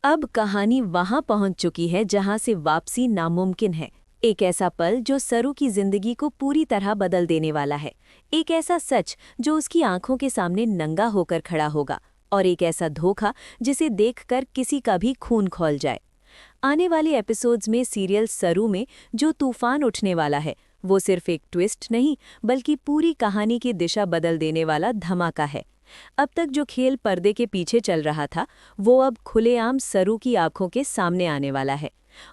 अब कहानी वहां पहुंच चुकी है जहां से वापसी नामुमकिन है। एक ऐसा पल जो सरू की जिंदगी को पूरी तरह बदल देने वाला है। एक ऐसा सच जो उसकी आंखों के सामने नंगा होकर खड़ा होगा, और एक ऐसा धोखा जिसे देखकर किसी का भी खून खौल जाए। आने वाले एपिसोड्स में सीरियल सरू में जो तूफान उठने वाला है, वो सिर्फ एक ट्विस्ट नहीं बल्कि पूरी कहानी की दिशा बदल देने वाला धमाका है। अब तक जो खेल पर्दे के पीछे चल रहा था, वो अब खुलेआम सरू की आंखों के सामने आने वाला है।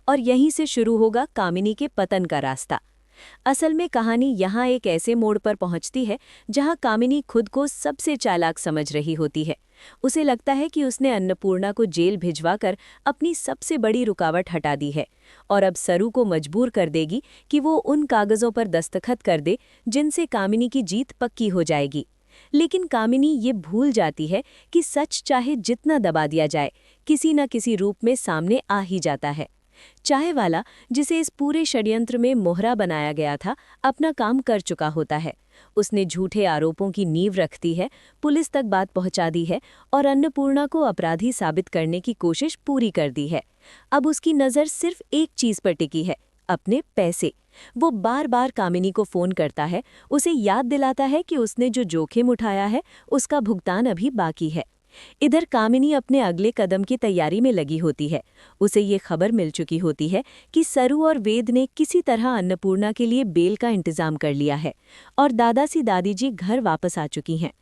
और यहीं से शुरू होगा कामिनी के पतन का रास्ता। असल में कहानी यहाँ एक ऐसे मोड़ पर पहुँचती है जहाँ कामिनी खुद को सबसे चालाक समझ रही होती है। उसे लगता है कि उसने अन्नपूर्णा को जेल भिजवाकर अपनी सबसे बड़ी रुकावट हटा दी है, और अब सरू को मजबूर कर देगी कि वो उन कागज़ों पर दस्तखत कर दे जिनसे कामिनी की जीत पक्की हो जाएगी। लेकिन कामिनी ये भूल जाती है कि सच चाहे जितना दबा दिया जाए, किसी न किसी रूप में सामने आ ही जाता है। चाय वाला, जिसे इस पूरे षड्यंत्र में मोहरा बनाया गया था, अपना काम कर चुका होता है। उसने झूठे आरोपों की नींव रख दी है, पुलिस तक बात पहुंचा दी है और अन्नपूर्णा को अपराधी साबित करने की कोशिश पूरी कर दी है। अब उसकी नज़र सिर्फ एक चीज़ पर टिकी है, अपने पैसे। वो बार बार कामिनी को फ़ोन करता है, उसे याद दिलाता है कि उसने जो जोखिम उठाया है उसका भुगतान अभी बाकी है। इधर कामिनी अपने अगले कदम की तैयारी में लगी होती है। उसे ये खबर मिल चुकी होती है कि सरू और वेद ने किसी तरह अन्नपूर्णा के लिए बेल का इंतजाम कर लिया है और दादाजी दादी जी घर वापस आ चुकी हैं।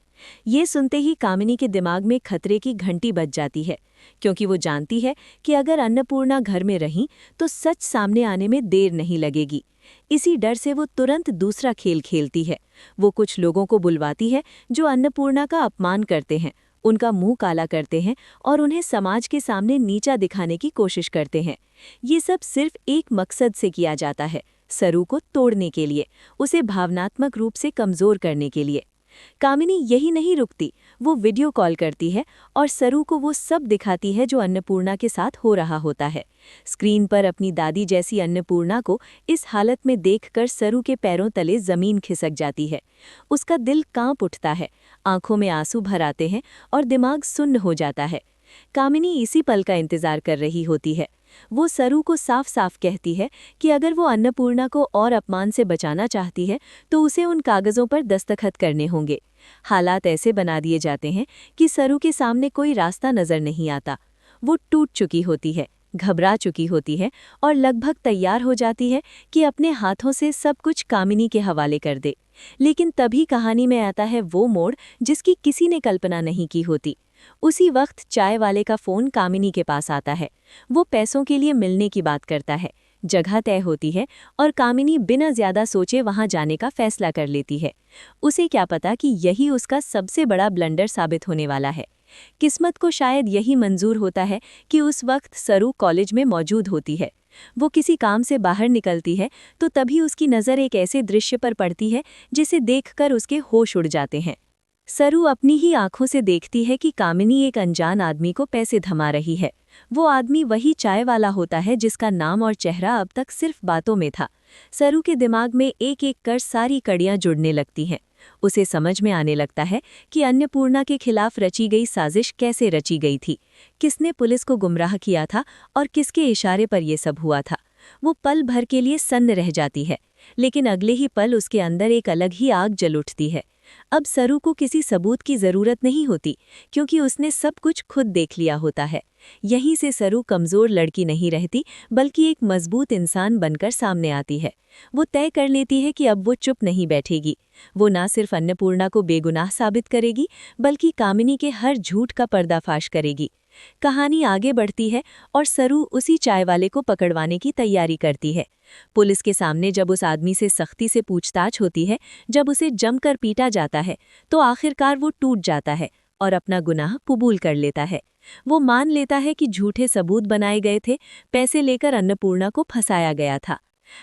ये सुनते ही कामिनी के दिमाग में खतरे की घंटी बज जाती है, क्योंकि वो जानती है कि अगर अन्नपूर्णा घर में रहीं तो सच सामने आने में देर नहीं लगेगी। इसी डर से वो तुरंत दूसरा खेल खेलती है। वो कुछ लोगों को बुलवाती है जो अन्नपूर्णा का अपमान करते हैं, उनका मुंह काला करते हैं और उन्हें समाज के सामने नीचा दिखाने की कोशिश करते हैं। ये सब सिर्फ एक मकसद से किया जाता है, सरू को तोड़ने के लिए, उसे भावनात्मक रूप से कमज़ोर करने के लिए। कामिनी यही नहीं रुकती, वो वीडियो कॉल करती है और सरू को वो सब दिखाती है जो अन्नपूर्णा के साथ हो रहा होता है। स्क्रीन पर अपनी दादी जैसी अन्नपूर्णा को इस हालत में देखकर सरू के पैरों तले जमीन खिसक जाती है। उसका दिल कांप उठता है, आंखों में आंसू भर आते हैं और दिमाग सुन्न हो जाता है। कामिनी इसी पल का इंतजार कर रही होती है। वो सरू को साफ साफ कहती है कि अगर वो अन्नपूर्णा को और अपमान से बचाना चाहती है तो उसे उन कागज़ों पर दस्तखत करने होंगे। हालात ऐसे बना दिए जाते हैं कि सरू के सामने कोई रास्ता नज़र नहीं आता। वो टूट चुकी होती है, घबरा चुकी होती है और लगभग तैयार हो जाती है कि अपने हाथों से सब कुछ कामिनी के हवाले कर दे। लेकिन तभी कहानी में आता है वो मोड़ जिसकी किसी ने कल्पना नहीं की होती। उसी वक्त चाय वाले का फ़ोन कामिनी के पास आता है। वो पैसों के लिए मिलने की बात करता है। जगह तय होती है और कामिनी बिना ज़्यादा सोचे वहां जाने का फैसला कर लेती है। उसे क्या पता कि यही उसका सबसे बड़ा ब्लंडर साबित होने वाला है। किस्मत को शायद यही मंजूर होता है कि उस वक्त सरू कॉलेज में मौजूद होती है। वो किसी काम से बाहर निकलती है तो तभी उसकी नज़र एक ऐसे दृश्य पर पड़ती है जिसे देखकर उसके होश उड़ जाते हैं। सरू अपनी ही आंखों से देखती है कि कामिनी एक अनजान आदमी को पैसे थमा रही है। वो आदमी वही चाय वाला होता है जिसका नाम और चेहरा अब तक सिर्फ बातों में था। सरू के दिमाग में एक एक कर सारी कड़ियां जुड़ने लगती हैं। उसे समझ में आने लगता है कि अन्नपूर्णा के खिलाफ रची गई साजिश कैसे रची गई थी, किसने पुलिस को गुमराह किया था और किसके इशारे पर यह सब हुआ था। वो पल भर के लिए सन्न रह जाती है, लेकिन अगले ही पल उसके अंदर एक अलग ही आग जल उठती है। अब सरू को किसी सबूत की ज़रूरत नहीं होती, क्योंकि उसने सब कुछ खुद देख लिया होता है। यहीं से सरू कमज़ोर लड़की नहीं रहती, बल्कि एक मजबूत इंसान बनकर सामने आती है। वो तय कर लेती है कि अब वो चुप नहीं बैठेगी। वो ना सिर्फ अन्नपूर्णा को बेगुनाह साबित करेगी, बल्कि कामिनी के हर झूठ का पर्दाफाश करेगी। कहानी आगे बढ़ती है और सरू उसी चाय वाले को पकड़वाने की तैयारी करती है। पुलिस के सामने जब उस आदमी से सख्ती से पूछताछ होती है, जब उसे जमकर पीटा जाता है, तो आखिरकार वो टूट जाता है और अपना गुनाह कबूल कर लेता है। वो मान लेता है कि झूठे सबूत बनाए गए थे, पैसे लेकर अन्नपूर्णा को फंसाया गया था।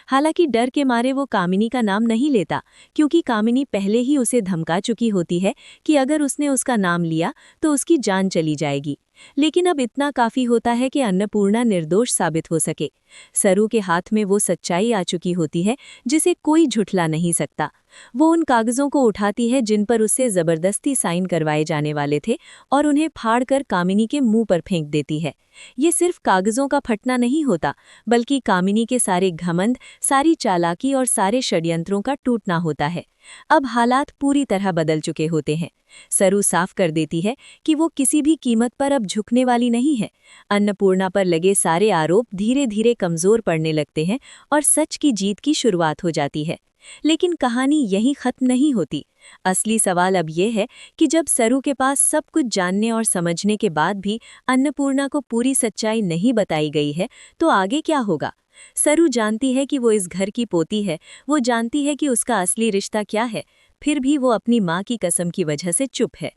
हालांकि डर के मारे वो कामिनी का नाम नहीं लेता, क्योंकि कामिनी पहले ही उसे धमका चुकी होती है कि अगर उसने उसका नाम लिया तो उसकी जान चली जाएगी। लेकिन अब इतना काफी होता है कि अन्नपूर्णा निर्दोष साबित हो सके। सरू के हाथ में वो सच्चाई आ चुकी होती है जिसे कोई झुठला नहीं सकता। वो उन कागजों को उठाती है जिन पर उससे जबरदस्ती साइन करवाए जाने वाले थे और उन्हें फाड़कर कामिनी के मुंह पर फेंक देती है। ये सिर्फ कागजों का फटना नहीं होता, बल्कि कामिनी के सारे घमंड, सारी चालाकी और सारे षड्यंत्रों का टूटना होता है। अब हालात पूरी तरह बदल चुके होते हैं। सरू साफ कर देती है कि वो किसी भी कीमत पर अब झुकने वाली नहीं है। अन्नपूर्णा पर लगे सारे आरोप धीरे धीरे कमजोर पड़ने लगते हैं और सच की जीत की शुरुआत हो जाती है। लेकिन कहानी यहीं खत्म नहीं होती। असली सवाल अब यह है कि जब सरू के पास सब कुछ जानने और समझने के बाद भी अन्नपूर्णा को पूरी सच्चाई नहीं बताई गई है, तो आगे क्या होगा? सरू जानती है कि वो इस घर की पोती है, वो जानती है कि उसका असली रिश्ता क्या है, फिर भी वो अपनी माँ की कसम की वजह से चुप है।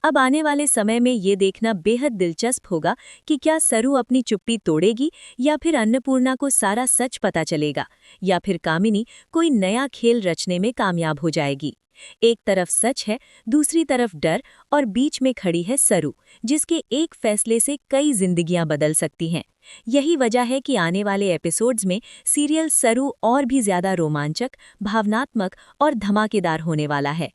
अब आने वाले समय में ये देखना बेहद दिलचस्प होगा कि क्या सरू अपनी चुप्पी तोड़ेगी या फिर अन्नपूर्णा को सारा सच पता चलेगा, या फिर कामिनी कोई नया खेल रचने में कामयाब हो जाएगी। एक तरफ सच है, दूसरी तरफ डर, और बीच में खड़ी है सरू, जिसके एक फैसले से कई जिंदगियां बदल सकती हैं। यही वजह है कि आने वाले एपिसोड्स में सीरियल सरू और भी ज्यादा रोमांचक, भावनात्मक और धमाकेदार होने वाला है।